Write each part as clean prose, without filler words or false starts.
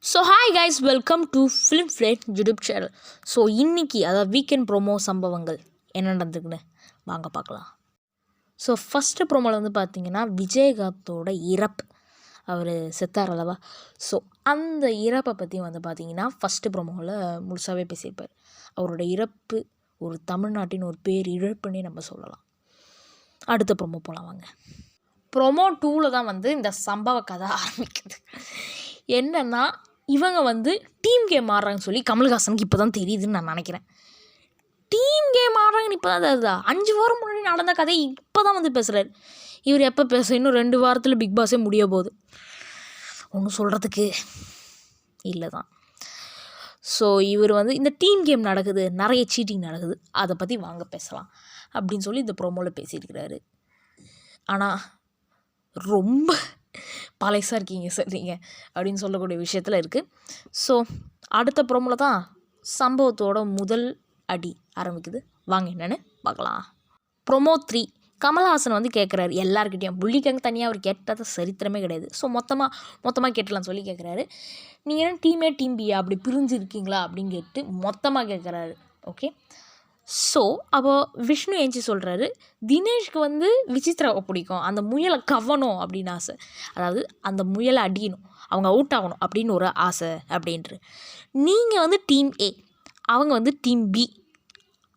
So hi guys, welcome to film flat YouTube channel. So இன்றைக்கி அதாவது weekend promo சம்பவங்கள் என்ன நடந்துக்குன்னு வாங்க பார்க்கலாம். ஸோ ஃபஸ்ட்டு ப்ரோமோவில் வந்து பார்த்திங்கன்னா விஜயகாந்தோட இறப்பு, அவர் செத்தார் அல்லவா. ஸோ அந்த இறப்பை பற்றி வந்து பார்த்திங்கன்னா ஃபஸ்ட்டு ப்ரோமோவில் முழுசாகவே பேசியிருப்பார். அவரோட இறப்பு ஒரு தமிழ்நாட்டின் ஒரு பேர் இழப்புன்னே நம்ம சொல்லலாம். அடுத்த ப்ரோமோ போகலாம் வாங்க. ப்ரோமோ 2ல் தான் வந்து இந்த சம்பவ கதை ஆரம்பிக்குது. என்னென்னா, இவங்க வந்து டீம் கேம் ஆடுறாங்கன்னு சொல்லி கமல்ஹாசனுக்கு இப்போ தான் தெரியுதுன்னு நான் நினைக்கிறேன். டீம் கேம் ஆடுறாங்கன்னு இப்போ தான் அதுதா 5 வாரம் முன்னாடி நடந்த கதையை இப்போ தான் வந்து பேசுகிறார். இவர் எப்போ இன்னும் 2 வாரத்தில் பிக் பாஸே முடிய போகுது. ஒன்றும் சொல்கிறதுக்கு இல்லை தான். ஸோ இவர் வந்து இந்த டீம் கேம் நடக்குது, நிறைய சீட்டிங் நடக்குது, அதை பற்றி வாங்க பேசலாம் அப்படின்னு சொல்லி இந்த ப்ரோமோவில் பேசியிருக்கிறாரு. ஆனால் ரொம்ப பழைசாக இருக்கீங்க சார் நீங்கள் அப்படின்னு சொல்லக்கூடிய விஷயத்தில் இருக்குது. ஸோ அடுத்த ப்ரோமோவில் தான் சம்பவத்தோட முதல் அடி ஆரம்பிக்குது. வாங்க என்னென்னு பார்க்கலாம். ப்ரோமோ 3 கமல்ஹாசன் வந்து கேட்குறாரு எல்லாருக்கிட்டையும். புள்ளிக்காங்க தனியாக அவர் கேட்டது சரித்திரமே கிடையாது. ஸோ மொத்தமாக கேட்டலான்னு சொல்லி கேட்குறாரு. நீங்கள் என்ன டீம் ஏ டீம் பியா அப்படி பிரிஞ்சு இருக்கீங்களா அப்படின்னு கேட்டு மொத்தமாக கேட்குறாரு. ஓகே, ஸோ அப்போது விஷ்ணு ஏஞ்சி சொல்கிறாரு, தினேஷ்க்கு வந்து விசித்ராவை பிடிக்கும், அந்த முயலை கவணும் அப்படின்னு ஆசை, அதாவது அந்த முயலை அடிக்கணும், அவங்க அவுட் ஆகணும் அப்படின்னு ஒரு ஆசை அப்படின்ட்டு. நீங்கள் வந்து டீம் ஏ, அவங்க வந்து டீம் பி.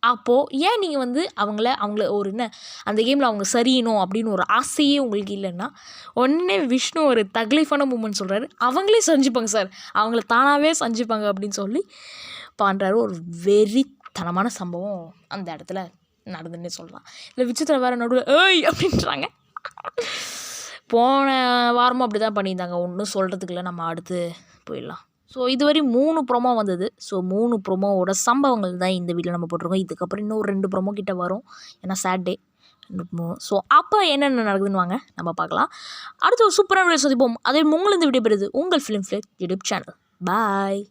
அப்போது ஏன் நீங்கள் வந்து அவங்கள ஒரு என்ன அந்த கேமில் அவங்க சரியணும் அப்படின்னு ஒரு ஆசையே உங்களுக்கு இல்லைன்னா, உடனே விஷ்ணு ஒரு தக்லீஃபான மூமெண்ட் சொல்கிறாரு, அவங்களே செஞ்சுப்பாங்க சார், அவங்கள தானாகவே செஞ்சுப்பாங்க அப்படின்னு சொல்லி பண்ணுறாரு. ஒரு வெறித்தனமான சம்பவம் அந்த இடத்துல நடந்துன்னே சொல்லலாம். இல்லை விசித்திர வேறு நடுவில் ஏய் அப்படின்றாங்க. போன வாரமும் அப்படி தான் பண்ணியிருந்தாங்க. ஒன்றும் சொல்கிறதுக்கு இல்லை, நம்ம அடுத்து போயிடலாம். ஸோ இதுவரை 3 ப்ரோமோ வந்தது. ஸோ 3 ப்ரோமோவோட சம்பவங்கள் தான் இந்த வீடியோ நம்ம போட்டிருக்கோம். இதுக்கப்புறம் இன்னும் 2 ப்ரோமோ கிட்ட வரும், ஏன்னா சாட்டர்டே. ஸோ அப்போ என்னென்ன நடக்குதுன்னு வாங்க நம்ம பார்க்கலாம். அடுத்து ஒரு சூப்பரான வீடியோ சந்திப்போம். அதே உங்களிருந்து விடைபெறுது உங்கள் ஃபிலிம் ஃப்ளேட் யூடியூப் சேனல். பாய்.